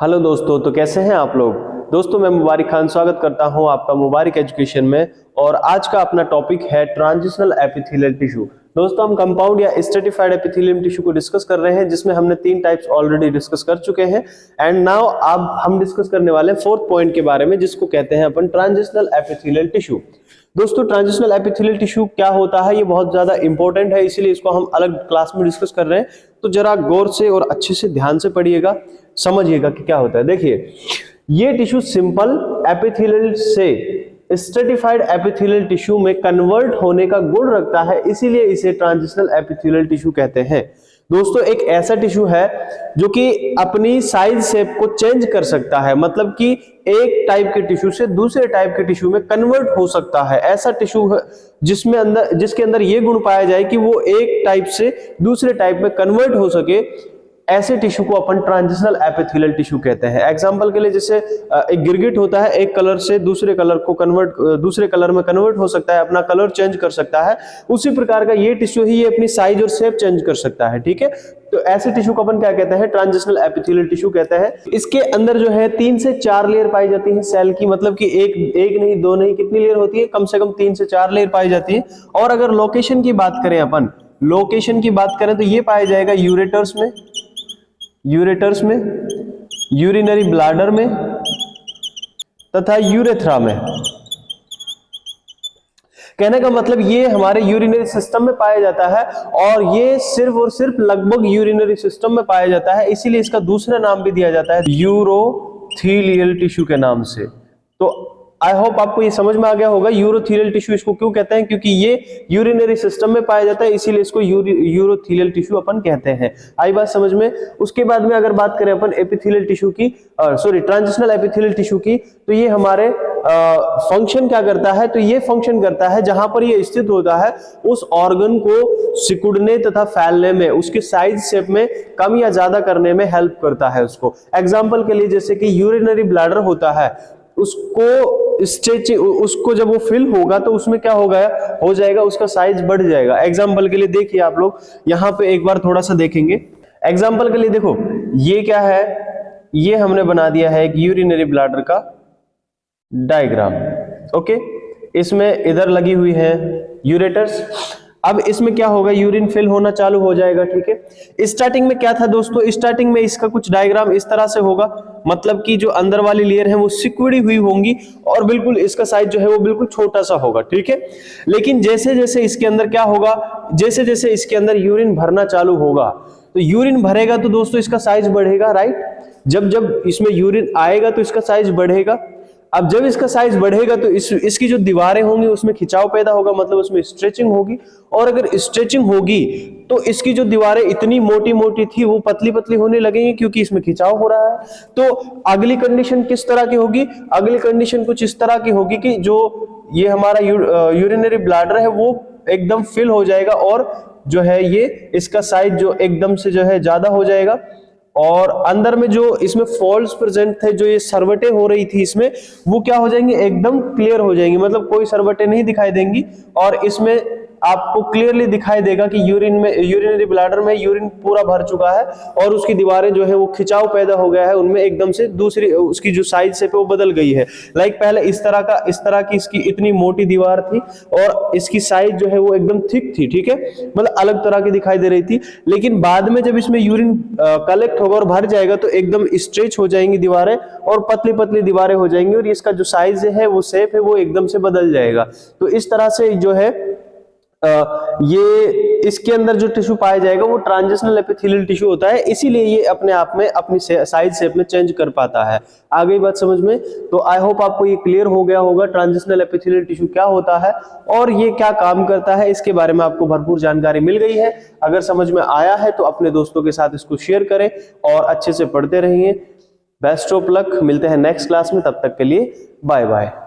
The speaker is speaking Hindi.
हेलो दोस्तों, तो कैसे हैं आप लोग। दोस्तों मैं मुबारिक खान स्वागत करता हूं आपका मुबारिक एजुकेशन में। और आज का अपना टॉपिक है ट्रांजिशनल एपिथेलियल टिश्यू। दोस्तों हम कंपाउंड या स्ट्रेटिफाइड एपिथेलियल टिश्यू को डिस्कस कर रहे हैं, जिसमें हमने 3 टाइप्स ऑलरेडी डिस्कस कर चुके हैं। एंड नाउ अब हम डिस्कस करने वाले हैं 4th पॉइंट के बारे में, जिसको कहते हैं अपन ट्रांजिशनल एपिथेलियल टिश्यू। दोस्तों ट्रांजिशनल एपिथेलियल टिश्यू क्या होता है, ये बहुत ज्यादा इंपॉर्टेंट है, इसीलिए इसको हम अलग क्लास में डिस्कस कर रहे हैं। तो जरा गौर से और अच्छे से ध्यान से पढ़िएगा, समझिएगा कि क्या होता है। देखिए, ये टिश्यू सिंपल एपिथेलियल से स्ट्रेटिफाइड एपिथेलियल टिश्यू में कन्वर्ट होने का गुण रखता है, इसीलिए इसे ट्रांजिशनल एपिथेलियल टिश्यू कहते हैं। दोस्तों एक ऐसा टिश्यू है जो कि अपनी साइज शेप को चेंज कर सकता है, मतलब कि एक टाइप के टिश्यू से दूसरे टाइप के टिश्यू में कन्वर्ट हो सकता है। ऐसा टिश्यू है जिसके अंदर ये गुण पाया जाए कि वो एक टाइप से दूसरे टाइप में कन्वर्ट हो सके, ऐसे टिश्यू को अपन ट्रांजिशनल एपिथेलियल टिश्यू कहते हैं। एग्जांपल के लिए जैसे एक गिरगिट होता है, एक कलर से दूसरे कलर को दूसरे कलर में कन्वर्ट हो सकता है, अपना कलर चेंज कर सकता है। उसी प्रकार का ये टिश्यू ही ये अपनी साइज और शेप चेंज कर सकता है, ठीक है। तो ऐसे टिश्यू को अपन क्या कहते हैं, ट्रांजिशनल एपिथेलियल टिश्यू कहते हैं। इसके अंदर जो है 3 से 4 लेयर पाई जाती है सेल की, मतलब कि एक नहीं, 2 नहीं, कितनी लेयर होती है, कम से कम 3 से 4 लेयर पाई जाती है। और अगर लोकेशन की बात करें अपन, तो ये पाया जाएगा यूरेटर्स में, यूरिनरी ब्लैडर में तथा यूरेथ्रा में। कहने का मतलब ये हमारे यूरिनरी सिस्टम में पाया जाता है, और ये सिर्फ और सिर्फ लगभग यूरिनरी सिस्टम में पाया जाता है, इसीलिए इसका दूसरा नाम भी दिया जाता है यूरोथेलियल टिश्यू के नाम से। तो आई होप आपको ये समझ में आ गया होगा यूरोथेलियल टिश्यू इसको क्यों कहते हैं, क्योंकि ये यूरिनरी सिस्टम में पाया जाता है, इसीलिए इसको यूरोथेलियल टिश्यू अपन कहते हैं। आई बात समझ में। उसके बाद में अगर बात करें अपन एपिथेलियल टिश्यू की, ट्रांजिशनल एपिथेलियल टिश्यू की, तो ये हमारे फंक्शन क्या करता है, तो ये फंक्शन करता है जहां पर ये स्थित होता है उस ऑर्गन को सिकुड़ने तथा फैलने में, उसके साइज शेप में कम या ज्यादा करने में हेल्प करता है उसको। एग्जाम्पल के लिए जैसे कि यूरिनरी ब्लैडर होता है, उसको जब वो फिल होगा तो उसमें क्या हो जाएगा, उसका साइज बढ़ जाएगा। एग्जाम्पल के लिए देखिए आप लोग यहाँ पे एक बार थोड़ा सा देखेंगे। एग्जाम्पल के लिए देखो, ये क्या है, ये हमने बना दिया है एक यूरिनरी ब्लैडर का डायग्राम। ओके, इसमें इधर लगी हुई है यूरेटर्स। अब इसमें क्या होगा, यूरिन फिल होना चालू हो जाएगा, ठीक है। स्टार्टिंग में क्या था दोस्तों, स्टार्टिंग में इसका कुछ डायग्राम इस तरह से होगा, मतलब कि जो अंदर वाली लेयर है वो सिकुड़ी हुई होंगी और बिल्कुल इसका साइज जो है वो बिल्कुल छोटा सा होगा, ठीक है। लेकिन जैसे जैसे इसके अंदर क्या होगा, जैसे जैसे इसके अंदर यूरिन भरना चालू होगा, तो यूरिन भरेगा तो दोस्तों इसका साइज बढ़ेगा, राइट। जब इसमें यूरिन आएगा तो इसका साइज बढ़ेगा। अब जब इसका साइज बढ़ेगा तो इसकी जो दीवारें होंगी उसमें खिंचाव पैदा होगा, मतलब उसमें स्ट्रेचिंग होगी। और अगर स्ट्रेचिंग होगी तो इसकी जो दीवारें इतनी मोटी मोटी थी वो पतली पतली होने लगेंगी, क्योंकि इसमें खिंचाव हो रहा है। तो अगली कंडीशन किस तरह की होगी, अगली कंडीशन कुछ इस तरह की होगी कि जो ये हमारा यूरिनरी ब्लैडर है वो एकदम फिल हो जाएगा, और जो है ये इसका साइज जो एकदम से जो है ज्यादा हो जाएगा। और अंदर में जो इसमें फॉल्स प्रेजेंट थे, जो ये सरवटें हो रही थी इसमें, वो क्या हो जाएंगी, एकदम क्लियर हो जाएंगी, मतलब कोई सरवटें नहीं दिखाई देंगी। और इसमें आपको क्लियरली दिखाई देगा कि यूरिनरी ब्लैडर में यूरिन पूरा भर चुका है और उसकी दीवारें जो है वो खिंचाव पैदा हो गया है, उनमें एकदम से दूसरी उसकी जो साइज से वो बदल गई है। लाइक पहले इस तरह की इसकी इतनी मोटी दीवार थी और इसकी साइज जो है वो एकदम थिक थी, ठीक है, मतलब अलग तरह की दिखाई दे रही थी। लेकिन बाद में जब इसमें यूरिन कलेक्ट होगा और भर जाएगा तो एकदम स्ट्रेच हो जाएंगी दीवारें और पतली पतली दीवारें हो जाएंगी, और इसका जो साइज है वो शेप है वो एकदम से बदल जाएगा। तो इस तरह से जो है ये इसके अंदर जो टिश्यू पाया जाएगा वो ट्रांजिशनल एपिथेलियल टिश्यू होता है, इसीलिए ये अपने आप में अपनी साइज शेप में चेंज कर पाता है। आ गई बात समझ में। तो आई होप आपको ये क्लियर हो गया होगा ट्रांजिशनल एपिथेलियल टिश्यू क्या होता है और ये क्या काम करता है, इसके बारे में आपको भरपूर जानकारी मिल गई है। अगर समझ में आया है तो अपने दोस्तों के साथ इसको शेयर करें और अच्छे से पढ़ते रहिए। बेस्ट ऑफ लक, मिलते हैं नेक्स्ट क्लास में, तब तक के लिए बाय बाय।